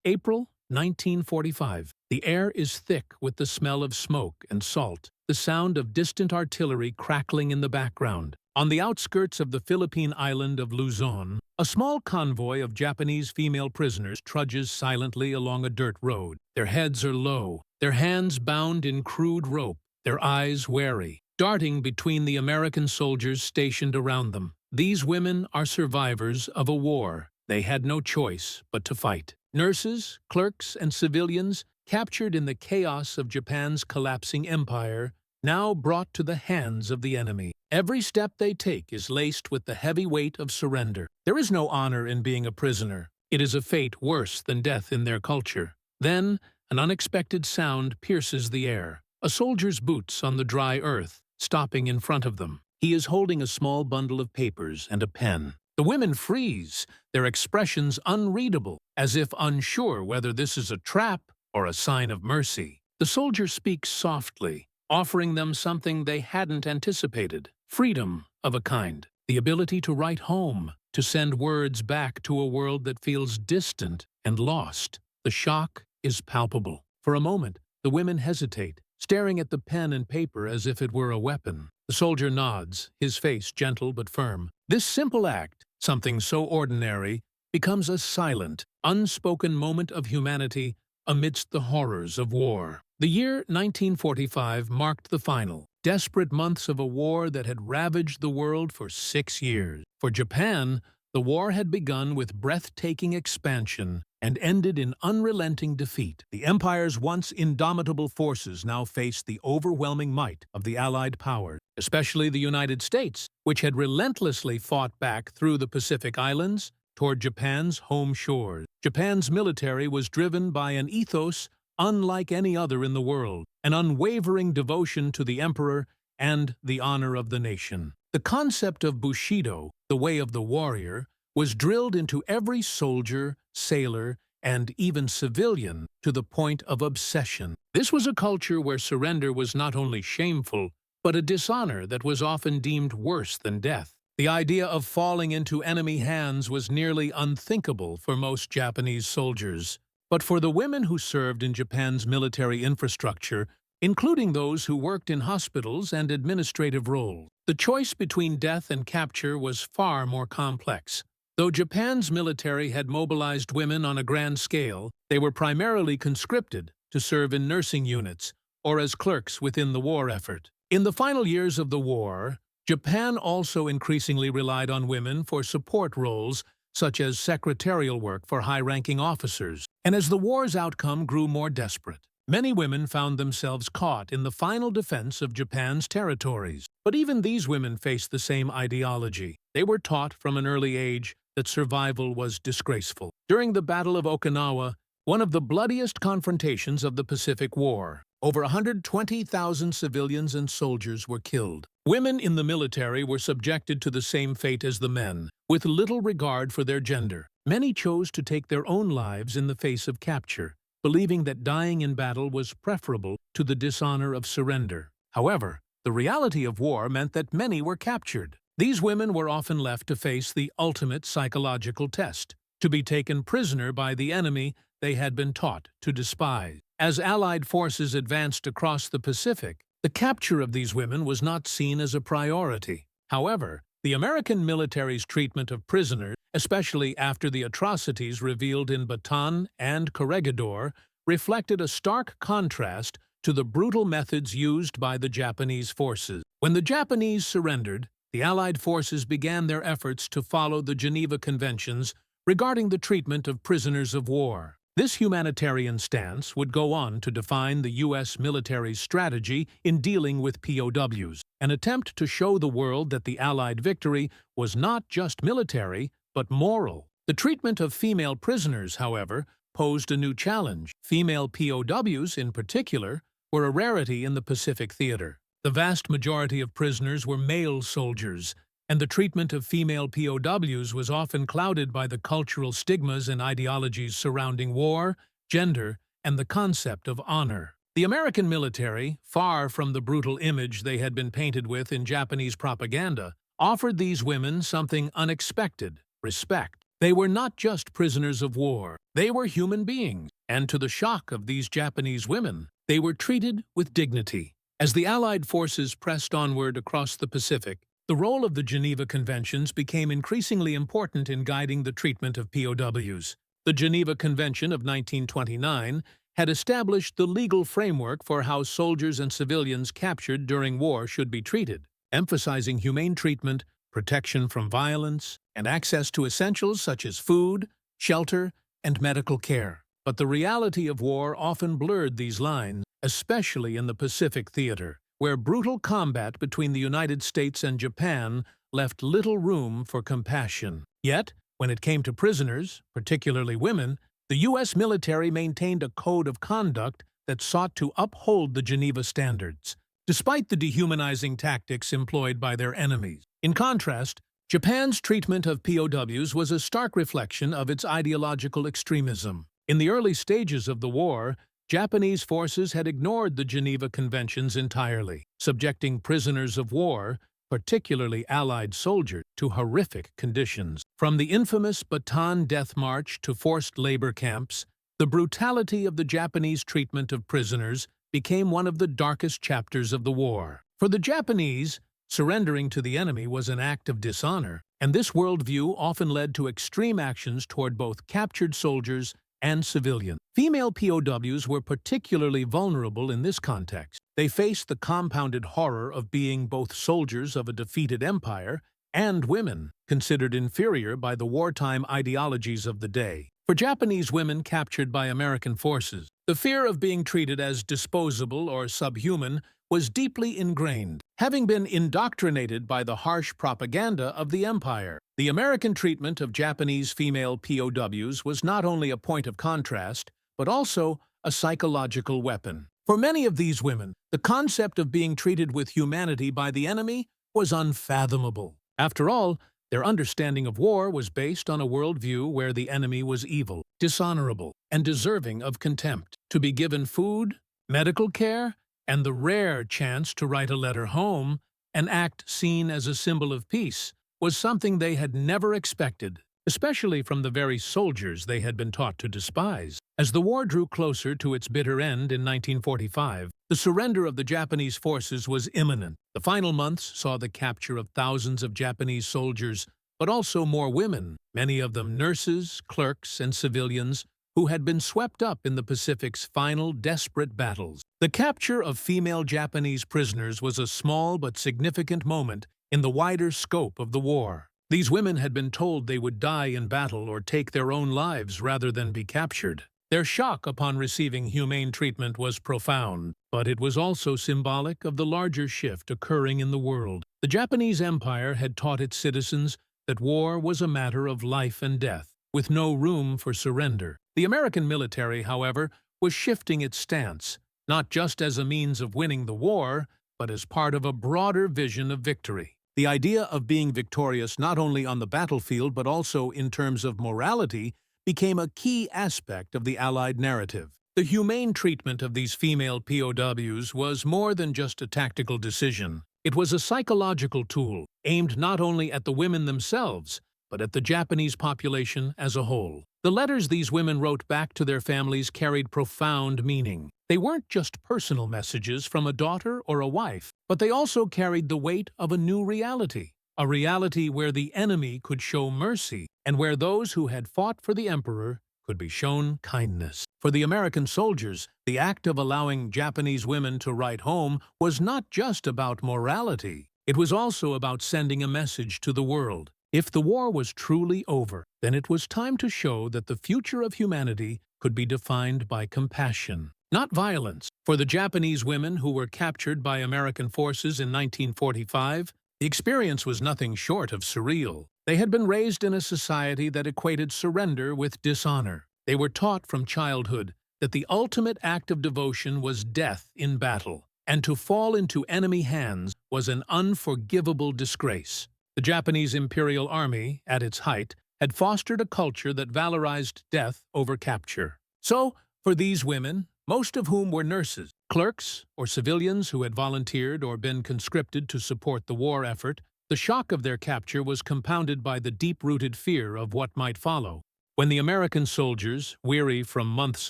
April 1945. The air is thick with the smell of smoke and salt, the sound of distant artillery crackling in the background. On the outskirts of the Philippine island of Luzon, a small convoy of Japanese female prisoners trudges silently along a dirt road. Their heads are low, their hands bound in crude rope, their eyes wary, darting between the American soldiers stationed around them. These women are survivors of a war they had no choice but to fight. Nurses, clerks, and civilians, captured in the chaos of Japan's collapsing empire, now brought to the hands of the enemy. Every step they take is laced with the heavy weight of surrender. There is no honor in being a prisoner. It is a fate worse than death in their culture. Then, an unexpected sound pierces the air. A soldier's boots on the dry earth, stopping in front of them. He is holding a small bundle of papers and a pen. The women freeze, their expressions unreadable, as if unsure whether this is a trap or a sign of mercy. The soldier speaks softly, offering them something they hadn't anticipated. Freedom of a kind. The ability to write home, to send words back to a world that feels distant and lost. The shock is palpable. For a moment, the women hesitate, staring at the pen and paper as if it were a weapon. The soldier nods, his face gentle but firm. This simple act, something so ordinary, becomes a silent, unspoken moment of humanity amidst the horrors of war. The year 1945 marked the final, desperate months of a war that had ravaged the world for 6 years. For Japan, the war had begun with breathtaking expansion and ended in unrelenting defeat. The empire's once indomitable forces now faced the overwhelming might of the Allied powers, especially the United States, which had relentlessly fought back through the Pacific Islands toward Japan's home shores. Japan's military was driven by an ethos unlike any other in the world, an unwavering devotion to the emperor and the honor of the nation. The concept of Bushido, the way of the warrior, was drilled into every soldier, sailor, and even civilian to the point of obsession. This was a culture where surrender was not only shameful, but a dishonor that was often deemed worse than death. The idea of falling into enemy hands was nearly unthinkable for most Japanese soldiers. But for the women who served in Japan's military infrastructure, including those who worked in hospitals and administrative roles, the choice between death and capture was far more complex. Though Japan's military had mobilized women on a grand scale, they were primarily conscripted to serve in nursing units or as clerks within the war effort. In the final years of the war, Japan also increasingly relied on women for support roles such as secretarial work for high-ranking officers. And as the war's outcome grew more desperate, many women found themselves caught in the final defense of Japan's territories. But even these women faced the same ideology. They were taught from an early age that survival was disgraceful. During the Battle of Okinawa, one of the bloodiest confrontations of the Pacific War, over 120,000 civilians and soldiers were killed. Women in the military were subjected to the same fate as the men, with little regard for their gender. Many chose to take their own lives in the face of capture, believing that dying in battle was preferable to the dishonor of surrender. However, the reality of war meant that many were captured. These women were often left to face the ultimate psychological test, to be taken prisoner by the enemy they had been taught to despise. As Allied forces advanced across the Pacific, the capture of these women was not seen as a priority. However, the American military's treatment of prisoners, especially after the atrocities revealed in Bataan and Corregidor, reflected a stark contrast to the brutal methods used by the Japanese forces. When the Japanese surrendered, the Allied forces began their efforts to follow the Geneva Conventions regarding the treatment of prisoners of war. This humanitarian stance would go on to define the U.S. military's strategy in dealing with POWs, an attempt to show the world that the Allied victory was not just military, but moral. The treatment of female prisoners, however, posed a new challenge. Female POWs, in particular, were a rarity in the Pacific theater. The vast majority of prisoners were male soldiers, and the treatment of female POWs was often clouded by the cultural stigmas and ideologies surrounding war, gender, and the concept of honor. The American military, far from the brutal image they had been painted with in Japanese propaganda, offered these women something unexpected: respect. They were not just prisoners of war. They were human beings, and to the shock of these Japanese women, they were treated with dignity. As the Allied forces pressed onward across the Pacific, the role of the Geneva Conventions became increasingly important in guiding the treatment of POWs. The Geneva Convention of 1929 had established the legal framework for how soldiers and civilians captured during war should be treated, emphasizing humane treatment, protection from violence, and access to essentials such as food, shelter, and medical care. But the reality of war often blurred these lines, especially in the Pacific theater, where brutal combat between the United States and Japan left little room for compassion. Yet, when it came to prisoners, particularly women, the U.S. military maintained a code of conduct that sought to uphold the Geneva standards, despite the dehumanizing tactics employed by their enemies. In contrast, Japan's treatment of POWs was a stark reflection of its ideological extremism. In the early stages of the war, Japanese forces had ignored the Geneva Conventions entirely, subjecting prisoners of war, particularly Allied soldiers, to horrific conditions. From the infamous Bataan Death March to forced labor camps, the brutality of the Japanese treatment of prisoners became one of the darkest chapters of the war. For the Japanese, surrendering to the enemy was an act of dishonor, and this worldview often led to extreme actions toward both captured soldiers and civilians. Female POWs were particularly vulnerable in this context. They faced the compounded horror of being both soldiers of a defeated empire and women, considered inferior by the wartime ideologies of the day. For Japanese women captured by American forces, the fear of being treated as disposable or subhuman was deeply ingrained, having been indoctrinated by the harsh propaganda of the empire. The American treatment of Japanese female POWs was not only a point of contrast, but also a psychological weapon. For many of these women, the concept of being treated with humanity by the enemy was unfathomable. After all, their understanding of war was based on a worldview where the enemy was evil, dishonorable, and deserving of contempt. To be given food, medical care, and the rare chance to write a letter home, an act seen as a symbol of peace, was something they had never expected, especially from the very soldiers they had been taught to despise. As the war drew closer to its bitter end in 1945, the surrender of the Japanese forces was imminent. The final months saw the capture of thousands of Japanese soldiers, but also more women, many of them nurses, clerks, and civilians, who had been swept up in the Pacific's final desperate battles. The capture of female Japanese prisoners was a small but significant moment in the wider scope of the war. These women had been told they would die in battle or take their own lives rather than be captured. Their shock upon receiving humane treatment was profound, but it was also symbolic of the larger shift occurring in the world. The Japanese Empire had taught its citizens that war was a matter of life and death, with no room for surrender. The American military, however, was shifting its stance, not just as a means of winning the war, but as part of a broader vision of victory. The idea of being victorious not only on the battlefield but also in terms of morality became a key aspect of the Allied narrative. The humane treatment of these female POWs was more than just a tactical decision. It was a psychological tool, aimed not only at the women themselves, but at the Japanese population as a whole. The letters these women wrote back to their families carried profound meaning. They weren't just personal messages from a daughter or a wife, but they also carried the weight of a new reality, a reality where the enemy could show mercy and where those who had fought for the emperor could be shown kindness. For the American soldiers, the act of allowing Japanese women to write home was not just about morality. It was also about sending a message to the world. If the war was truly over, then it was time to show that the future of humanity could be defined by compassion, not violence. For the Japanese women who were captured by American forces in 1945, the experience was nothing short of surreal. They had been raised in a society that equated surrender with dishonor. They were taught from childhood that the ultimate act of devotion was death in battle, and to fall into enemy hands was an unforgivable disgrace. The Japanese Imperial Army, at its height, had fostered a culture that valorized death over capture. So, for these women, most of whom were nurses, clerks, or civilians who had volunteered or been conscripted to support the war effort, the shock of their capture was compounded by the deep-rooted fear of what might follow. When the American soldiers, weary from months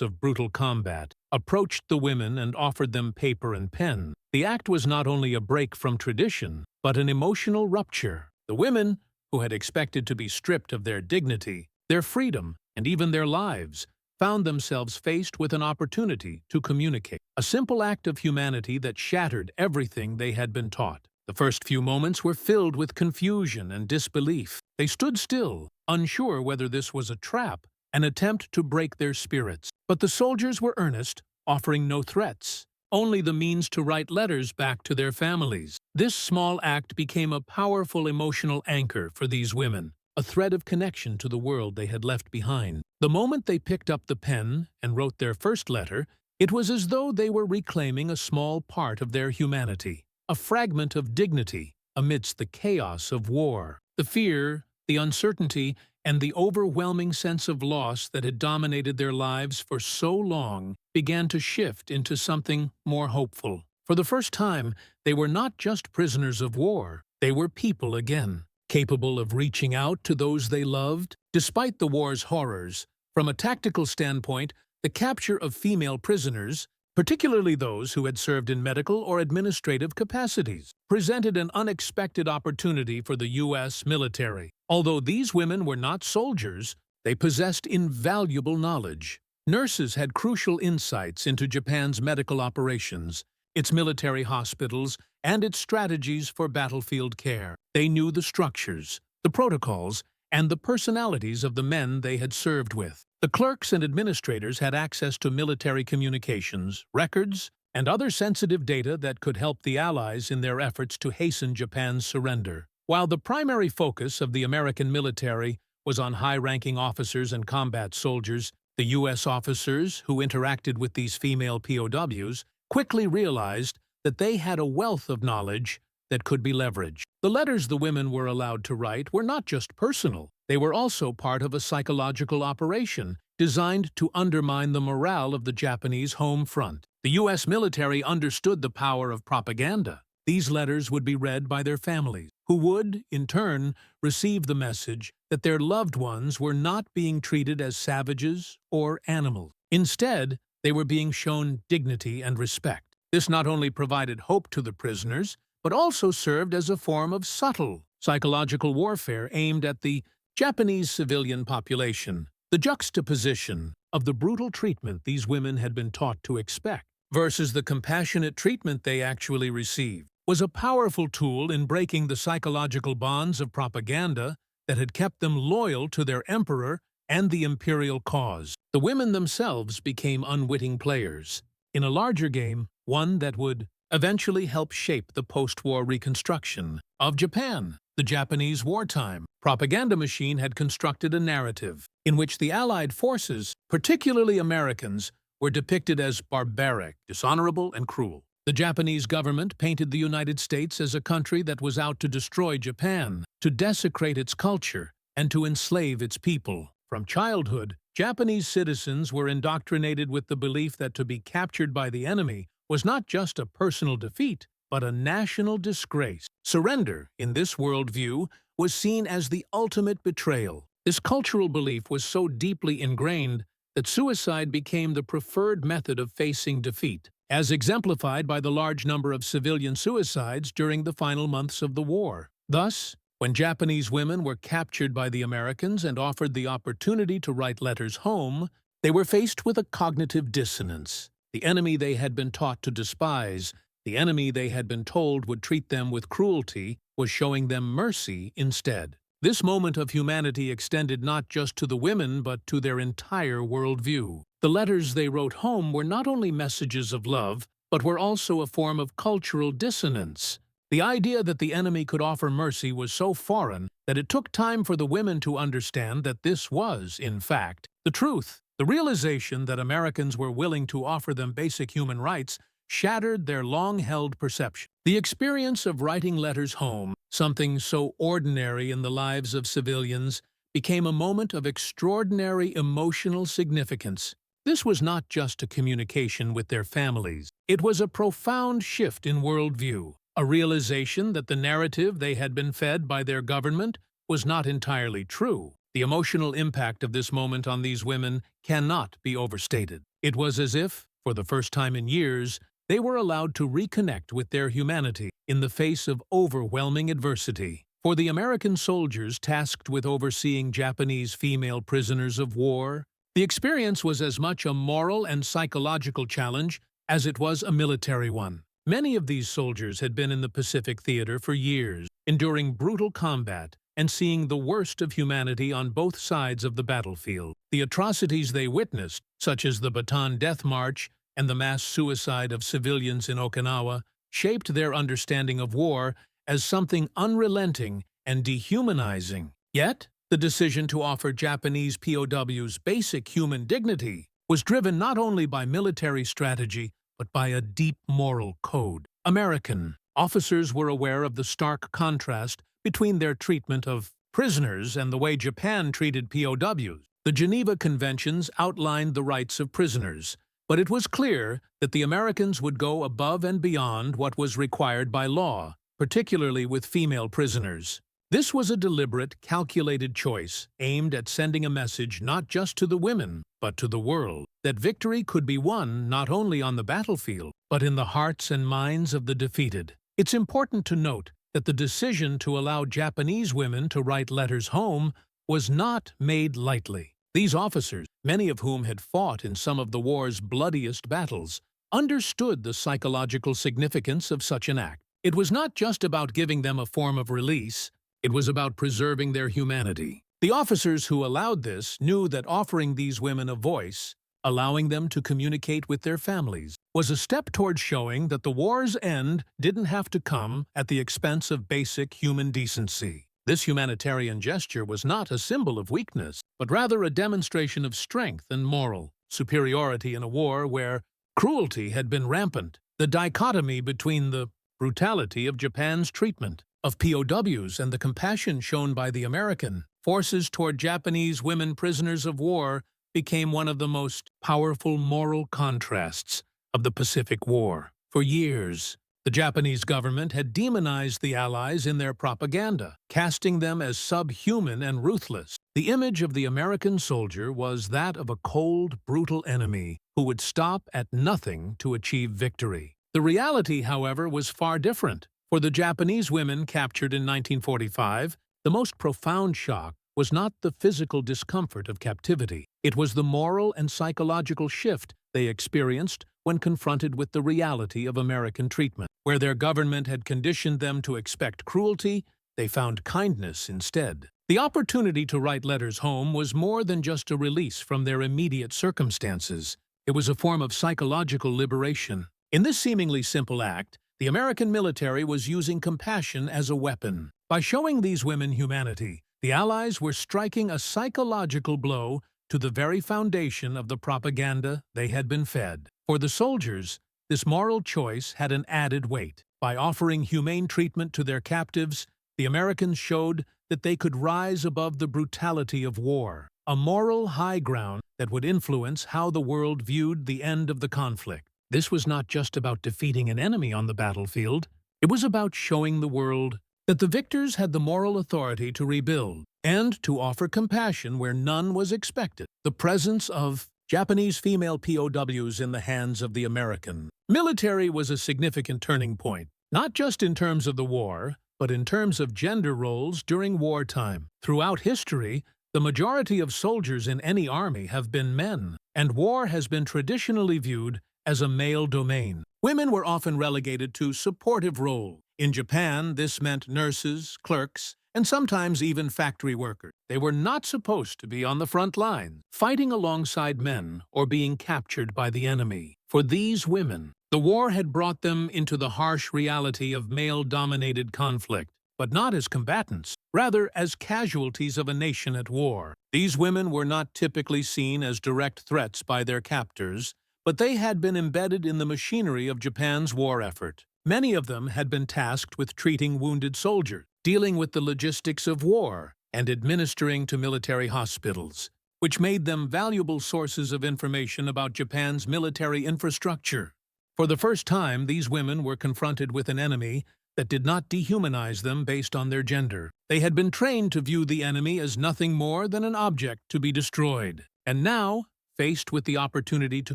of brutal combat, approached the women and offered them paper and pen, the act was not only a break from tradition, but an emotional rupture. The women, who had expected to be stripped of their dignity, their freedom, and even their lives, found themselves faced with an opportunity to communicate. A simple act of humanity that shattered everything they had been taught. The first few moments were filled with confusion and disbelief. They stood still, unsure whether this was a trap, an attempt to break their spirits. But the soldiers were earnest, offering no threats, only the means to write letters back to their families. This small act became a powerful emotional anchor for these women, a thread of connection to the world they had left behind. The moment they picked up the pen and wrote their first letter, it was as though they were reclaiming a small part of their humanity, a fragment of dignity amidst the chaos of war. The fear, the uncertainty, and the overwhelming sense of loss that had dominated their lives for so long began to shift into something more hopeful. For the first time, they were not just prisoners of war, they were people again, capable of reaching out to those they loved. Despite the war's horrors, from a tactical standpoint, the capture of female prisoners, particularly those who had served in medical or administrative capacities, presented an unexpected opportunity for the U.S. military. Although these women were not soldiers, they possessed invaluable knowledge. Nurses had crucial insights into Japan's medical operations, its military hospitals, and its strategies for battlefield care. They knew the structures, the protocols, and the personalities of the men they had served with. The clerks and administrators had access to military communications, records, and other sensitive data that could help the Allies in their efforts to hasten Japan's surrender. While the primary focus of the American military was on high-ranking officers and combat soldiers, the U.S. officers who interacted with these female POWs quickly realized that they had a wealth of knowledge that could be leveraged. The letters the women were allowed to write were not just personal. They were also part of a psychological operation designed to undermine the morale of the Japanese home front. The U.S. military understood the power of propaganda. These letters would be read by their families, who would, in turn, receive the message that their loved ones were not being treated as savages or animals. Instead, they were being shown dignity and respect. This not only provided hope to the prisoners, but also served as a form of subtle psychological warfare aimed at the Japanese civilian population. The juxtaposition of the brutal treatment these women had been taught to expect versus the compassionate treatment they actually received was a powerful tool in breaking the psychological bonds of propaganda that had kept them loyal to their emperor and the imperial cause. The women themselves became unwitting players in a larger game, one that would eventually help shape the post-war reconstruction of Japan. The Japanese wartime propaganda machine had constructed a narrative in which the Allied forces, particularly Americans, were depicted as barbaric, dishonorable, and cruel. The Japanese government painted the United States as a country that was out to destroy Japan, to desecrate its culture, and to enslave its people. From childhood, Japanese citizens were indoctrinated with the belief that to be captured by the enemy was not just a personal defeat, but a national disgrace. Surrender, in this worldview, was seen as the ultimate betrayal. This cultural belief was so deeply ingrained that suicide became the preferred method of facing defeat, as exemplified by the large number of civilian suicides during the final months of the war. Thus, when Japanese women were captured by the Americans and offered the opportunity to write letters home, they were faced with a cognitive dissonance. The enemy they had been taught to despise, the enemy they had been told would treat them with cruelty, was showing them mercy instead. This moment of humanity extended not just to the women but to their entire worldview. The letters they wrote home were not only messages of love, but were also a form of cultural dissonance. The idea that the enemy could offer mercy was so foreign that it took time for the women to understand that this was, in fact, the truth. The realization that Americans were willing to offer them basic human rights shattered their long-held perception. The experience of writing letters home, something so ordinary in the lives of civilians, became a moment of extraordinary emotional significance. This was not just a communication with their families. It was a profound shift in worldview, a realization that the narrative they had been fed by their government was not entirely true. The emotional impact of this moment on these women cannot be overstated. It was as if, for the first time in years, they were allowed to reconnect with their humanity in the face of overwhelming adversity. For the American soldiers tasked with overseeing Japanese female prisoners of war, the experience was as much a moral and psychological challenge as it was a military one. Many of these soldiers had been in the Pacific Theater for years, enduring brutal combat and seeing the worst of humanity on both sides of the battlefield. The atrocities they witnessed, such as the Bataan Death March and the mass suicide of civilians in Okinawa, shaped their understanding of war as something unrelenting and dehumanizing. Yet, the decision to offer Japanese POWs basic human dignity was driven not only by military strategy, but by a deep moral code. American officers were aware of the stark contrast between their treatment of prisoners and the way Japan treated POWs. The Geneva Conventions outlined the rights of prisoners, but it was clear that the Americans would go above and beyond what was required by law, particularly with female prisoners. This was a deliberate, calculated choice aimed at sending a message not just to the women, but to the world, that victory could be won not only on the battlefield, but in the hearts and minds of the defeated. It's important to note that the decision to allow Japanese women to write letters home was not made lightly. These officers, many of whom had fought in some of the war's bloodiest battles, understood the psychological significance of such an act. It was not just about giving them a form of release, it was about preserving their humanity. The officers who allowed this knew that offering these women a voice, allowing them to communicate with their families, was a step toward showing that the war's end didn't have to come at the expense of basic human decency. This humanitarian gesture was not a symbol of weakness, but rather a demonstration of strength and moral superiority in a war where cruelty had been rampant. The dichotomy between the brutality of Japan's treatment of POWs and the compassion shown by the American forces toward Japanese women prisoners of war became one of the most powerful moral contrasts of the Pacific War. For years, the Japanese government had demonized the Allies in their propaganda, casting them as subhuman and ruthless. The image of the American soldier was that of a cold, brutal enemy who would stop at nothing to achieve victory. The reality, however, was far different. For the Japanese women captured in 1945, the most profound shock was not the physical discomfort of captivity. It was the moral and psychological shift they experienced when confronted with the reality of American treatment. Where their government had conditioned them to expect cruelty, they found kindness instead. The opportunity to write letters home was more than just a release from their immediate circumstances. It was a form of psychological liberation. In this seemingly simple act, the American military was using compassion as a weapon. By showing these women humanity, the Allies were striking a psychological blow to the very foundation of the propaganda they had been fed. For the soldiers, this moral choice had an added weight. By offering humane treatment to their captives, the Americans showed that they could rise above the brutality of war, a moral high ground that would influence how the world viewed the end of the conflict. This was not just about defeating an enemy on the battlefield. It was about showing the world that the victors had the moral authority to rebuild and to offer compassion where none was expected. The presence of Japanese female POWs in the hands of the American military was a significant turning point, not just in terms of the war, but in terms of gender roles during wartime. Throughout history, the majority of soldiers in any army have been men, and war has been traditionally viewed as a male domain. Women were often relegated to supportive roles. In Japan, this meant nurses, clerks, and sometimes even factory workers. They were not supposed to be on the front lines, fighting alongside men or being captured by the enemy. For these women, the war had brought them into the harsh reality of male-dominated conflict, but not as combatants, rather as casualties of a nation at war. These women were not typically seen as direct threats by their captors, but they had been embedded in the machinery of Japan's war effort. Many of them had been tasked with treating wounded soldiers, dealing with the logistics of war, and administering to military hospitals, which made them valuable sources of information about Japan's military infrastructure. For the first time, these women were confronted with an enemy that did not dehumanize them based on their gender. They had been trained to view the enemy as nothing more than an object to be destroyed. And now, faced with the opportunity to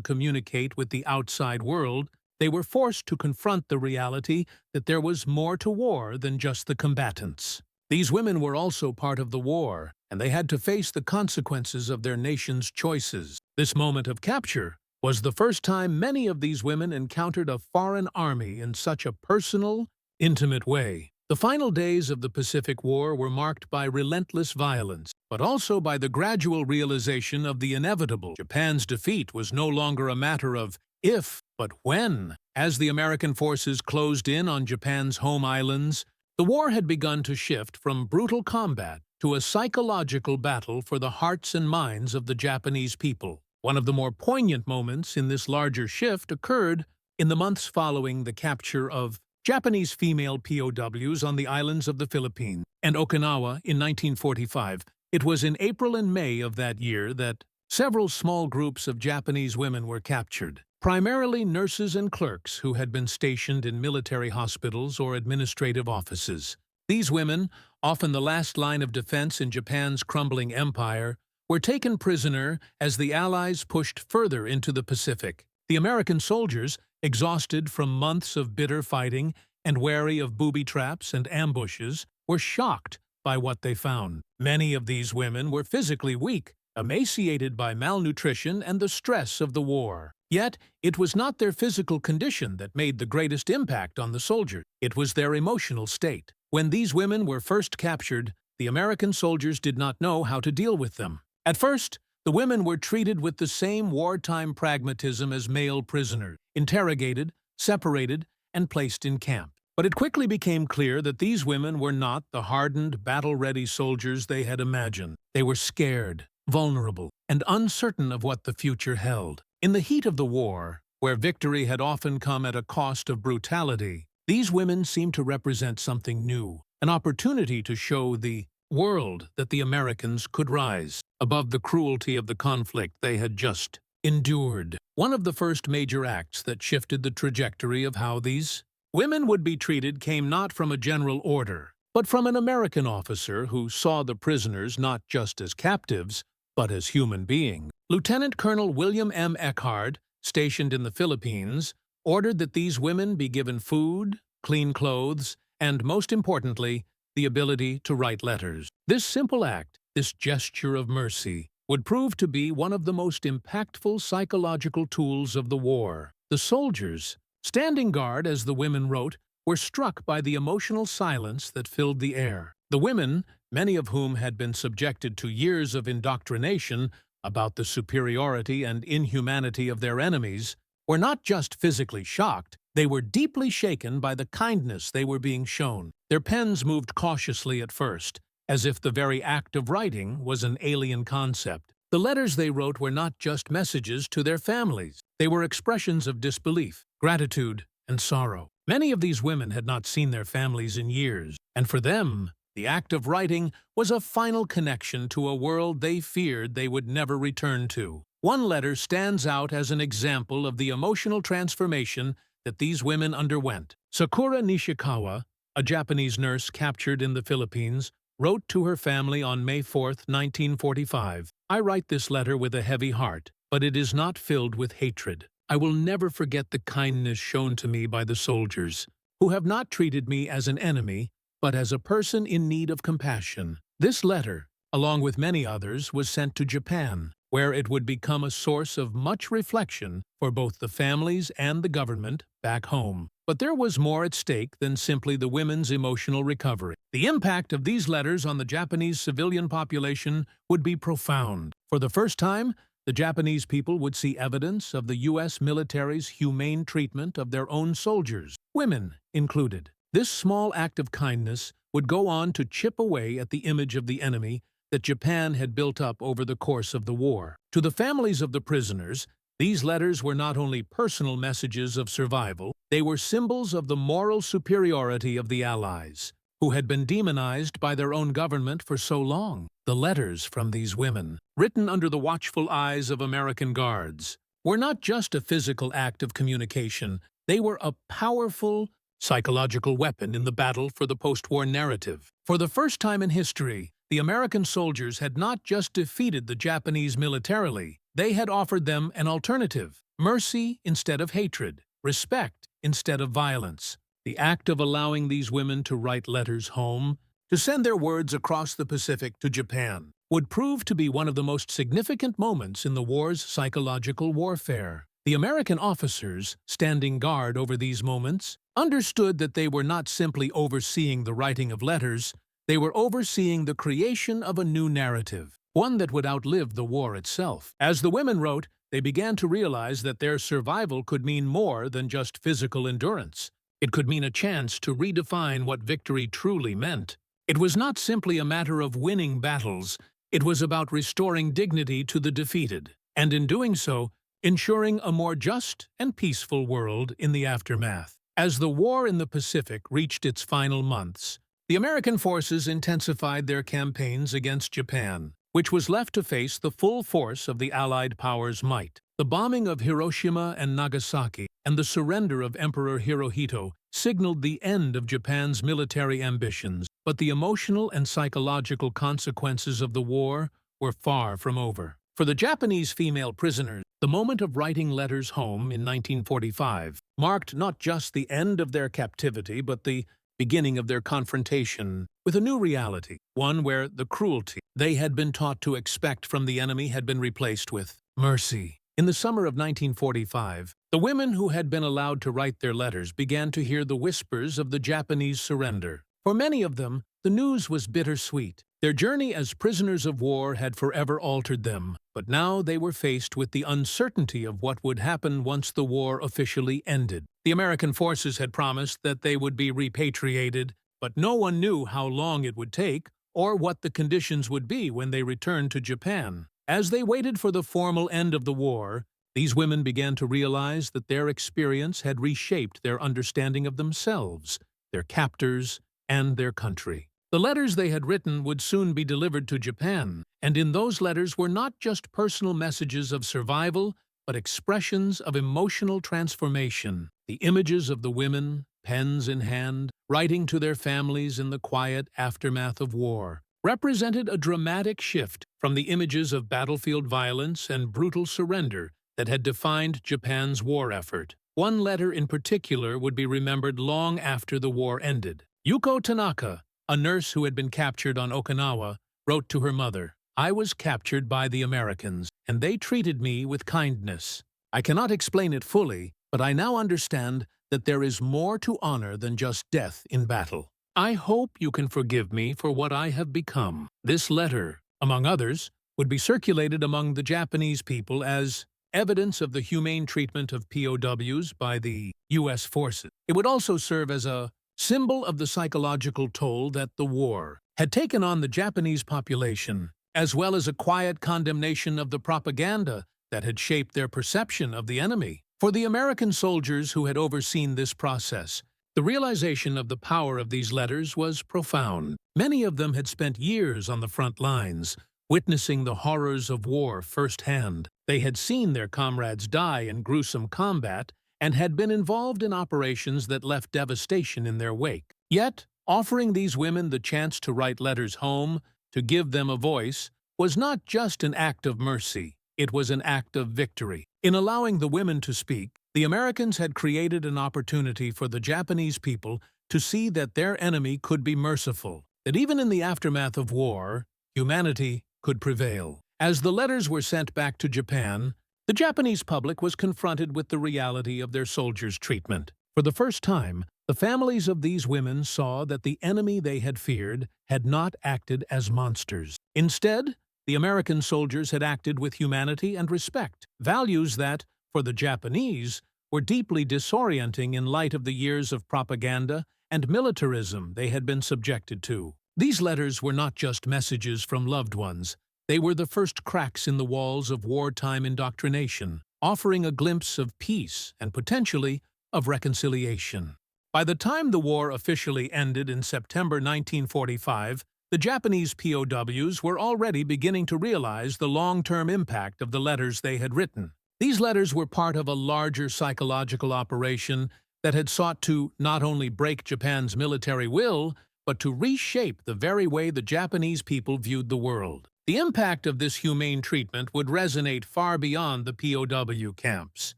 communicate with the outside world, they were forced to confront the reality that there was more to war than just the combatants. These women were also part of the war, and they had to face the consequences of their nation's choices. This moment of capture was the first time many of these women encountered a foreign army in such a personal, intimate way. The final days of the Pacific War were marked by relentless violence, but also by the gradual realization of the inevitable. Japan's defeat was no longer a matter of if, but when. As the American forces closed in on Japan's home islands, the war had begun to shift from brutal combat to a psychological battle for the hearts and minds of the Japanese people. One of the more poignant moments in this larger shift occurred in the months following the capture of Japanese female POWs on the islands of the Philippines and Okinawa in 1945. It was in April and May of that year that several small groups of Japanese women were captured, primarily nurses and clerks who had been stationed in military hospitals or administrative offices. These women, often the last line of defense in Japan's crumbling empire, were taken prisoner as the Allies pushed further into the Pacific. The American soldiers, exhausted from months of bitter fighting and wary of booby traps and ambushes, were shocked by what they found. Many of these women were physically weak, emaciated by malnutrition and the stress of the war. Yet, it was not their physical condition that made the greatest impact on the soldiers. It was their emotional state. When these women were first captured, the American soldiers did not know how to deal with them. At first, the women were treated with the same wartime pragmatism as male prisoners, interrogated, separated, and placed in camp. But it quickly became clear that these women were not the hardened, battle-ready soldiers they had imagined. They were scared, vulnerable, and uncertain of what the future held. In the heat of the war, where victory had often come at a cost of brutality, these women seemed to represent something new, an opportunity to show the world that the Americans could rise above the cruelty of the conflict they had just endured. One of the first major acts that shifted the trajectory of how these women would be treated came not from a general order, but from an American officer who saw the prisoners not just as captives, but as human beings. Lieutenant Colonel William M. Eckhard, stationed in the Philippines, ordered that these women be given food, clean clothes, and, most importantly, the ability to write letters. This simple act, this gesture of mercy, would prove to be one of the most impactful psychological tools of the war. The soldiers, standing guard as the women wrote, were struck by the emotional silence that filled the air. The women, many of whom had been subjected to years of indoctrination about the superiority and inhumanity of their enemies, were not just physically shocked, they were deeply shaken by the kindness they were being shown. Their pens moved cautiously at first, as if the very act of writing was an alien concept. The letters they wrote were not just messages to their families. They were expressions of disbelief, gratitude, and sorrow. Many of these women had not seen their families in years, and for them, the act of writing was a final connection to a world they feared they would never return to. One letter stands out as an example of the emotional transformation that these women underwent. Sakura Nishikawa, a Japanese nurse captured in the Philippines, wrote to her family on May 4, 1945, "I write this letter with a heavy heart, but it is not filled with hatred. I will never forget the kindness shown to me by the soldiers, who have not treated me as an enemy, but as a person in need of compassion." This letter, along with many others, was sent to Japan, where it would become a source of much reflection for both the families and the government back home. But there was more at stake than simply the women's emotional recovery. The impact of these letters on the Japanese civilian population would be profound. For the first time, the Japanese people would see evidence of the U.S. military's humane treatment of their own soldiers, women included. This small act of kindness would go on to chip away at the image of the enemy that Japan had built up over the course of the war. To the families of the prisoners, these letters were not only personal messages of survival, they were symbols of the moral superiority of the Allies, who had been demonized by their own government for so long. The letters from these women, written under the watchful eyes of American guards, were not just a physical act of communication, they were a powerful, psychological weapon in the battle for the post-war narrative. For the first time in history, the American soldiers had not just defeated the Japanese militarily, they had offered them an alternative: mercy instead of hatred, respect instead of violence. The act of allowing these women to write letters home, to send their words across the Pacific to Japan, would prove to be one of the most significant moments in the war's psychological warfare. The American officers, standing guard over these moments, understood that they were not simply overseeing the writing of letters, they were overseeing the creation of a new narrative, one that would outlive the war itself. As the women wrote, they began to realize that their survival could mean more than just physical endurance. It could mean a chance to redefine what victory truly meant. It was not simply a matter of winning battles, it was about restoring dignity to the defeated, and in doing so, ensuring a more just and peaceful world in the aftermath. As the war in the Pacific reached its final months, the American forces intensified their campaigns against Japan, which was left to face the full force of the Allied powers' might. The bombing of Hiroshima and Nagasaki and the surrender of Emperor Hirohito signaled the end of Japan's military ambitions, but the emotional and psychological consequences of the war were far from over. For the Japanese female prisoners, the moment of writing letters home in 1945 marked not just the end of their captivity but the beginning of their confrontation with a new reality, one where the cruelty they had been taught to expect from the enemy had been replaced with mercy. In the summer of 1945, the women who had been allowed to write their letters began to hear the whispers of the Japanese surrender. For many of them, the news was bittersweet. Their journey as prisoners of war had forever altered them, but now they were faced with the uncertainty of what would happen once the war officially ended. The American forces had promised that they would be repatriated, but no one knew how long it would take or what the conditions would be when they returned to Japan. As they waited for the formal end of the war, these women began to realize that their experience had reshaped their understanding of themselves, their captors, and their country. The letters they had written would soon be delivered to Japan, and in those letters were not just personal messages of survival, but expressions of emotional transformation. The images of the women, pens in hand, writing to their families in the quiet aftermath of war, represented a dramatic shift from the images of battlefield violence and brutal surrender that had defined Japan's war effort. One letter in particular would be remembered long after the war ended. Yuko Tanaka, a nurse who had been captured on Okinawa, wrote to her mother, "I was captured by the Americans, and they treated me with kindness. I cannot explain it fully, but I now understand that there is more to honor than just death in battle. I hope you can forgive me for what I have become." This letter, among others, would be circulated among the Japanese people as evidence of the humane treatment of POWs by the U.S. forces. It would also serve as a symbol of the psychological toll that the war had taken on the Japanese population, as well as a quiet condemnation of the propaganda that had shaped their perception of the enemy. For the American soldiers who had overseen this process, the realization of the power of these letters was profound. Many of them had spent years on the front lines, witnessing the horrors of war firsthand. They had seen their comrades die in gruesome combat and had been involved in operations that left devastation in their wake. Yet, offering these women the chance to write letters home, to give them a voice, was not just an act of mercy, it was an act of victory. In allowing the women to speak, the Americans had created an opportunity for the Japanese people to see that their enemy could be merciful, that even in the aftermath of war, humanity could prevail. As the letters were sent back to Japan, the Japanese public was confronted with the reality of their soldiers' treatment. For the first time, the families of these women saw that the enemy they had feared had not acted as monsters. Instead, the American soldiers had acted with humanity and respect, values that, for the Japanese, were deeply disorienting in light of the years of propaganda and militarism they had been subjected to. These letters were not just messages from loved ones. They were the first cracks in the walls of wartime indoctrination, offering a glimpse of peace and potentially of reconciliation. By the time the war officially ended in September 1945, the Japanese POWs were already beginning to realize the long-term impact of the letters they had written. These letters were part of a larger psychological operation that had sought to not only break Japan's military will, but to reshape the very way the Japanese people viewed the world. The impact of this humane treatment would resonate far beyond the POW camps.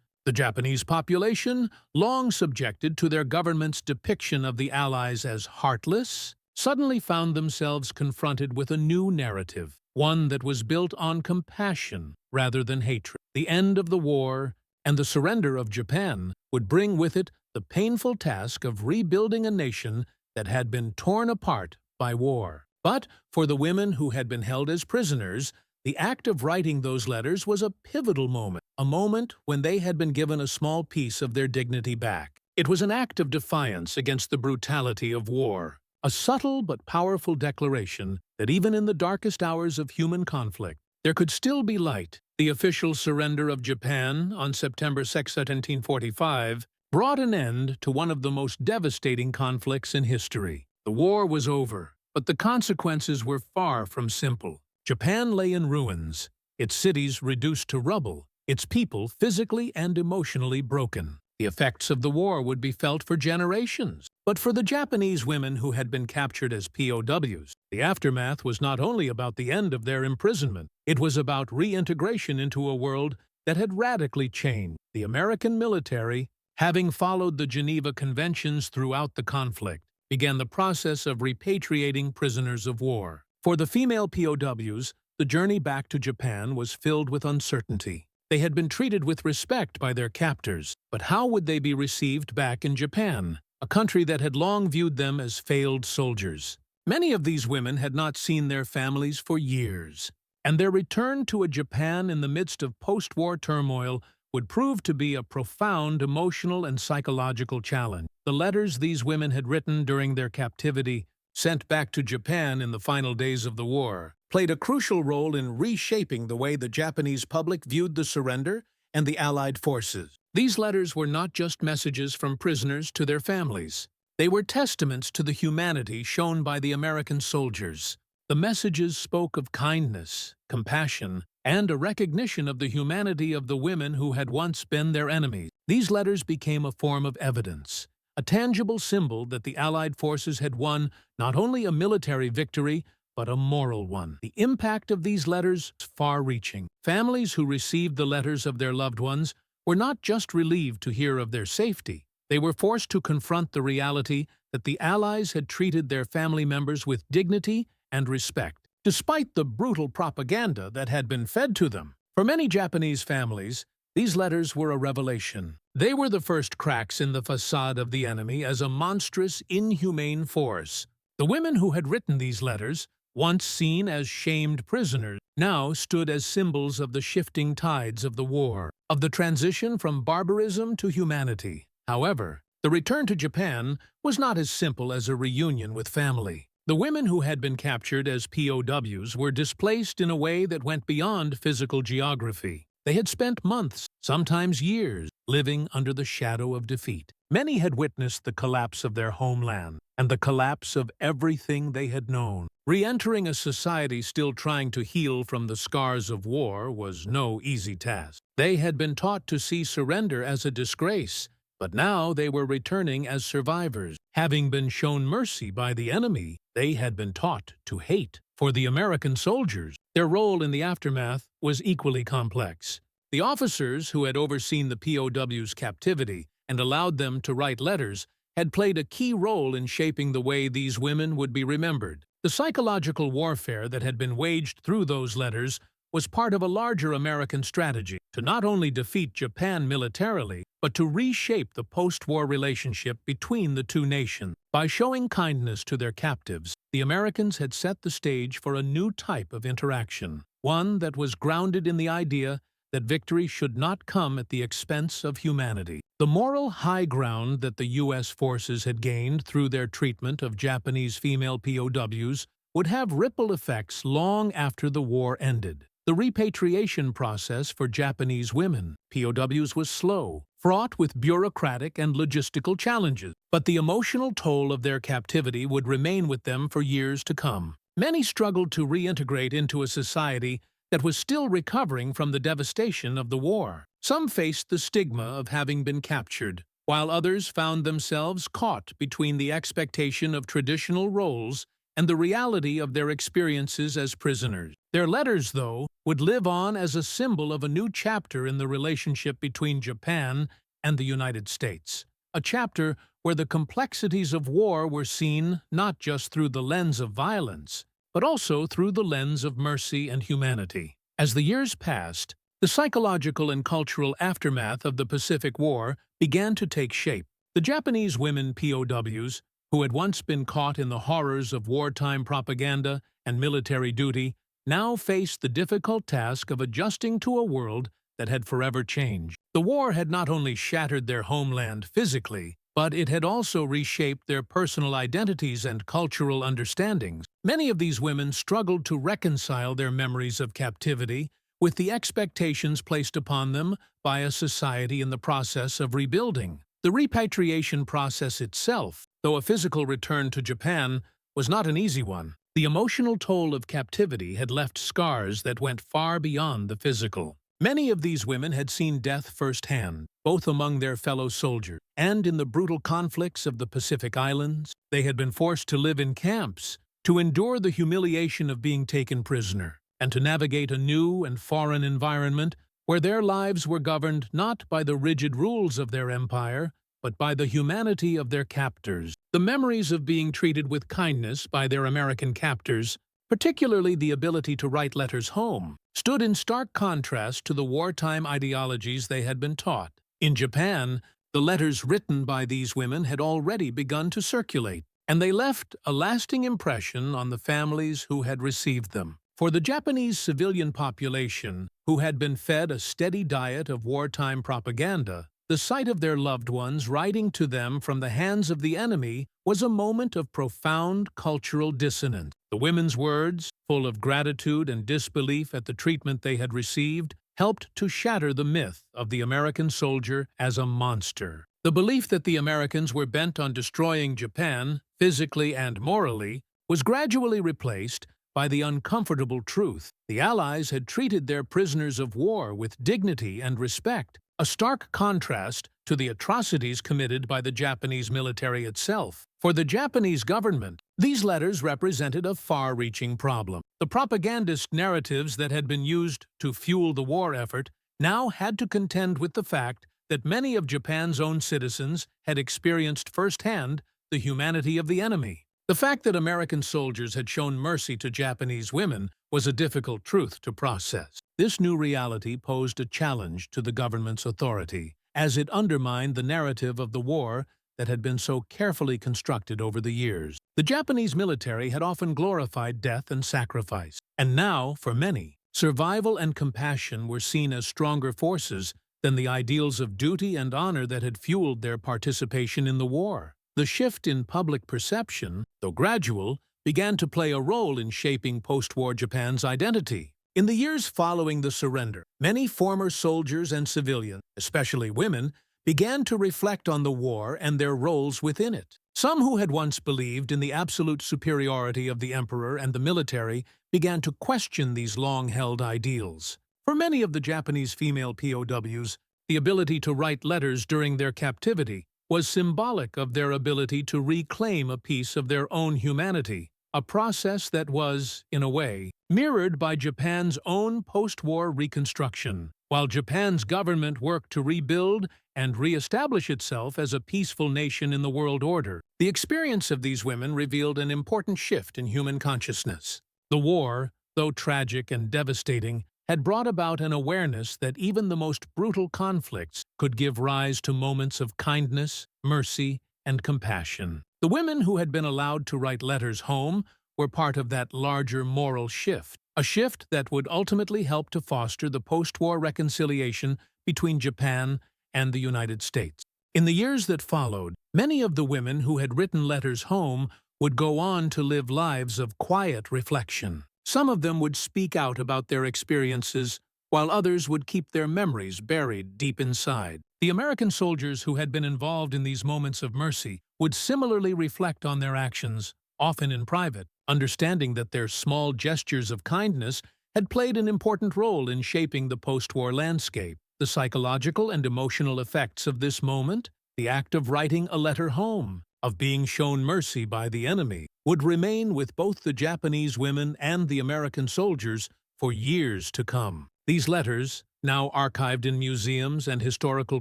The Japanese population, long subjected to their government's depiction of the Allies as heartless, suddenly found themselves confronted with a new narrative, one that was built on compassion rather than hatred. The end of the war and the surrender of Japan would bring with it the painful task of rebuilding a nation that had been torn apart by war. But for the women who had been held as prisoners, the act of writing those letters was a pivotal moment, a moment when they had been given a small piece of their dignity back. It was an act of defiance against the brutality of war, a subtle but powerful declaration that even in the darkest hours of human conflict, there could still be light. The official surrender of Japan on September 6, 1745, brought an end to one of the most devastating conflicts in history. The war was over, but the consequences were far from simple. Japan lay in ruins, its cities reduced to rubble, its people physically and emotionally broken. The effects of the war would be felt for generations. But for the Japanese women who had been captured as POWs, the aftermath was not only about the end of their imprisonment, it was about reintegration into a world that had radically changed. The American military, having followed the Geneva Conventions throughout the conflict, began the process of repatriating prisoners of war. For the female POWs, the journey back to Japan was filled with uncertainty. They had been treated with respect by their captors, but how would they be received back in Japan, a country that had long viewed them as failed soldiers? Many of these women had not seen their families for years, and their return to a Japan in the midst of post-war turmoil would prove to be a profound emotional and psychological challenge. The letters these women had written during their captivity, sent back to Japan in the final days of the war, played a crucial role in reshaping the way the Japanese public viewed the surrender and the Allied forces. These letters were not just messages from prisoners to their families. They were testaments to the humanity shown by the American soldiers. The messages spoke of kindness, compassion, and a recognition of the humanity of the women who had once been their enemies. These letters became a form of evidence, a tangible symbol that the Allied forces had won not only a military victory, but a moral one. The impact of these letters was far-reaching. Families who received the letters of their loved ones were not just relieved to hear of their safety. They were forced to confront the reality that the Allies had treated their family members with dignity and respect, despite the brutal propaganda that had been fed to them. For many Japanese families, these letters were a revelation. They were the first cracks in the facade of the enemy as a monstrous, inhumane force. The women who had written these letters, once seen as shamed prisoners, now stood as symbols of the shifting tides of the war, of the transition from barbarism to humanity. However, the return to Japan was not as simple as a reunion with family. The women who had been captured as POWs were displaced in a way that went beyond physical geography. They had spent months, sometimes years, living under the shadow of defeat. Many had witnessed the collapse of their homeland and the collapse of everything they had known. Re-entering a society still trying to heal from the scars of war was no easy task. They had been taught to see surrender as a disgrace, but now they were returning as survivors. Having been shown mercy by the enemy, they had been taught to hate. For the American soldiers, their role in the aftermath was equally complex. The officers who had overseen the POWs' captivity and allowed them to write letters had played a key role in shaping the way these women would be remembered. The psychological warfare that had been waged through those letters was part of a larger American strategy to not only defeat Japan militarily, but to reshape the post-war relationship between the two nations. By showing kindness to their captives, the Americans had set the stage for a new type of interaction, one that was grounded in the idea that victory should not come at the expense of humanity. The moral high ground that the U.S. forces had gained through their treatment of Japanese female POWs would have ripple effects long after the war ended. The repatriation process for Japanese women, POWs, was slow, fraught with bureaucratic and logistical challenges, but the emotional toll of their captivity would remain with them for years to come. Many struggled to reintegrate into a society that was still recovering from the devastation of the war. Some faced the stigma of having been captured, while others found themselves caught between the expectation of traditional roles and the reality of their experiences as prisoners. Their letters, though, would live on as a symbol of a new chapter in the relationship between Japan and the United States, a chapter where the complexities of war were seen not just through the lens of violence, but also through the lens of mercy and humanity. As the years passed, the psychological and cultural aftermath of the Pacific War began to take shape. The Japanese women POWs, who had once been caught in the horrors of wartime propaganda and military duty, now faced the difficult task of adjusting to a world that had forever changed. The war had not only shattered their homeland physically, but it had also reshaped their personal identities and cultural understandings. Many of these women struggled to reconcile their memories of captivity with the expectations placed upon them by a society in the process of rebuilding. The repatriation process itself, though a physical return to Japan, was not an easy one. The emotional toll of captivity had left scars that went far beyond the physical. Many of these women had seen death firsthand, both among their fellow soldiers and in the brutal conflicts of the Pacific Islands. They had been forced to live in camps, to endure the humiliation of being taken prisoner, and to navigate a new and foreign environment where their lives were governed not by the rigid rules of their empire, but by the humanity of their captors. The memories of being treated with kindness by their American captors, particularly the ability to write letters home, stood in stark contrast to the wartime ideologies they had been taught. In Japan, the letters written by these women had already begun to circulate, and they left a lasting impression on the families who had received them. For the Japanese civilian population, who had been fed a steady diet of wartime propaganda, the sight of their loved ones writing to them from the hands of the enemy was a moment of profound cultural dissonance. The women's words, full of gratitude and disbelief at the treatment they had received, helped to shatter the myth of the American soldier as a monster. The belief that the Americans were bent on destroying Japan, physically and morally, was gradually replaced by the uncomfortable truth. The Allies had treated their prisoners of war with dignity and respect, a stark contrast to the atrocities committed by the Japanese military itself. For the Japanese government, these letters represented a far-reaching problem. The propagandist narratives that had been used to fuel the war effort now had to contend with the fact that many of Japan's own citizens had experienced firsthand the humanity of the enemy. The fact that American soldiers had shown mercy to Japanese women was a difficult truth to process. This new reality posed a challenge to the government's authority, as it undermined the narrative of the war that had been so carefully constructed over the years. The Japanese military had often glorified death and sacrifice, and now, for many, survival and compassion were seen as stronger forces than the ideals of duty and honor that had fueled their participation in the war. The shift in public perception, though gradual, began to play a role in shaping post-war Japan's identity. In the years following the surrender, many former soldiers and civilians, especially women, began to reflect on the war and their roles within it. Some who had once believed in the absolute superiority of the emperor and the military began to question these long-held ideals. For many of the Japanese female POWs, the ability to write letters during their captivity was symbolic of their ability to reclaim a piece of their own humanity, a process that was, in a way, mirrored by Japan's own post-war reconstruction. While Japan's government worked to rebuild and re-establish itself as a peaceful nation in the world order, the experience of these women revealed an important shift in human consciousness. The war, though tragic and devastating, had brought about an awareness that even the most brutal conflicts could give rise to moments of kindness, mercy, and compassion. The women who had been allowed to write letters home were part of that larger moral shift, a shift that would ultimately help to foster the post-war reconciliation between Japan and the United States. In the years that followed, many of the women who had written letters home would go on to live lives of quiet reflection. Some of them would speak out about their experiences, while others would keep their memories buried deep inside. The American soldiers who had been involved in these moments of mercy would similarly reflect on their actions, often in private, understanding that their small gestures of kindness had played an important role in shaping the post-war landscape. The psychological and emotional effects of this moment, the act of writing a letter home, of being shown mercy by the enemy, would remain with both the Japanese women and the American soldiers for years to come. These letters, now archived in museums and historical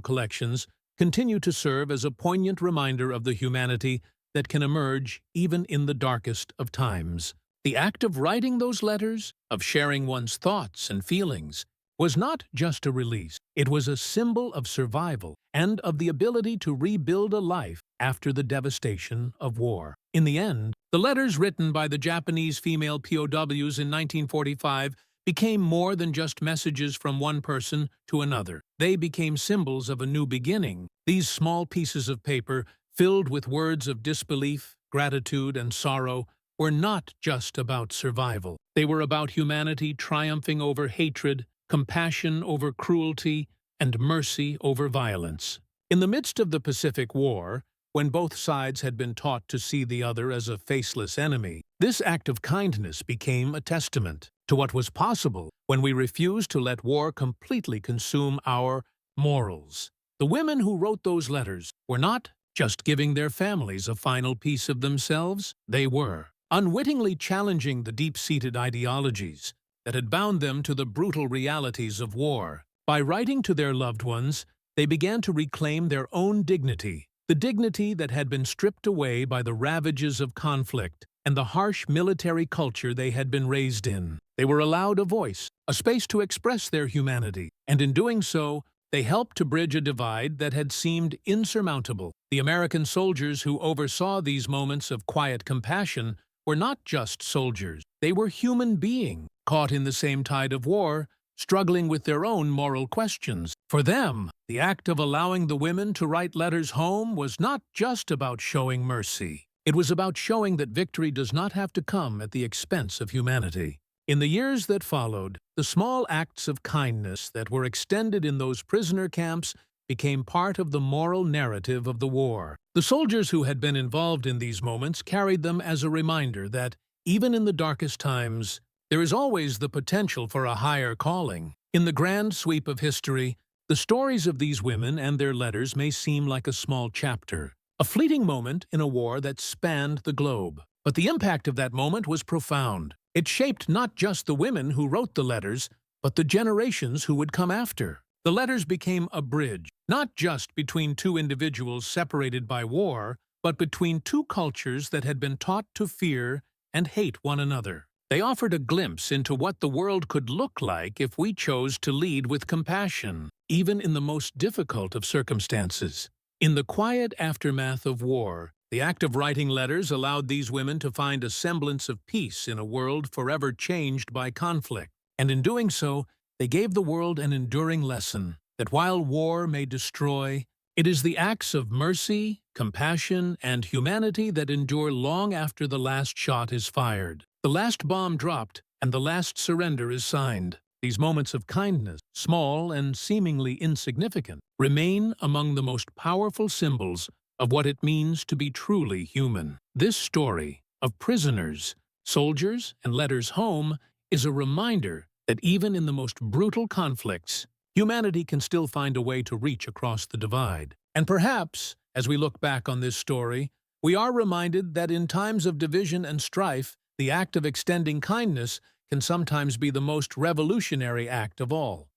collections, continue to serve as a poignant reminder of the humanity that can emerge even in the darkest of times. The act of writing those letters, of sharing one's thoughts and feelings, was not just a release. It was a symbol of survival and of the ability to rebuild a life after the devastation of war. In the end, the letters written by the Japanese female POWs in 1945 became more than just messages from one person to another. They became symbols of a new beginning. These small pieces of paper, filled with words of disbelief, gratitude, and sorrow, were not just about survival. They were about humanity triumphing over hatred, compassion over cruelty, and mercy over violence. In the midst of the Pacific War, when both sides had been taught to see the other as a faceless enemy, this act of kindness became a testament to what was possible when we refused to let war completely consume our morals. The women who wrote those letters were not just giving their families a final piece of themselves. They were unwittingly challenging the deep-seated ideologies that had bound them to the brutal realities of war. By writing to their loved ones, they began to reclaim their own dignity, the dignity that had been stripped away by the ravages of conflict and the harsh military culture they had been raised in. They were allowed a voice, a space to express their humanity, and in doing so, they helped to bridge a divide that had seemed insurmountable. The American soldiers who oversaw these moments of quiet compassion were not just soldiers. They were human beings, caught in the same tide of war, struggling with their own moral questions. For them, the act of allowing the women to write letters home was not just about showing mercy. It was about showing that victory does not have to come at the expense of humanity. In the years that followed, the small acts of kindness that were extended in those prisoner camps became part of the moral narrative of the war. The soldiers who had been involved in these moments carried them as a reminder that, even in the darkest times, there is always the potential for a higher calling. In the grand sweep of history, the stories of these women and their letters may seem like a small chapter, a fleeting moment in a war that spanned the globe. But the impact of that moment was profound. It shaped not just the women who wrote the letters, but the generations who would come after. The letters became a bridge, not just between two individuals separated by war, but between two cultures that had been taught to fear and hate one another. They offered a glimpse into what the world could look like if we chose to lead with compassion, even in the most difficult of circumstances. In the quiet aftermath of war, the act of writing letters allowed these women to find a semblance of peace in a world forever changed by conflict. And in doing so, they gave the world an enduring lesson that while war may destroy, it is the acts of mercy, compassion, and humanity that endure long after the last shot is fired, the last bomb dropped, and the last surrender is signed. These moments of kindness, small and seemingly insignificant, remain among the most powerful symbols of what it means to be truly human. This story of prisoners, soldiers, and letters home is a reminder that even in the most brutal conflicts, humanity can still find a way to reach across the divide. And perhaps, as we look back on this story, we are reminded that in times of division and strife, the act of extending kindness can sometimes be the most revolutionary act of all.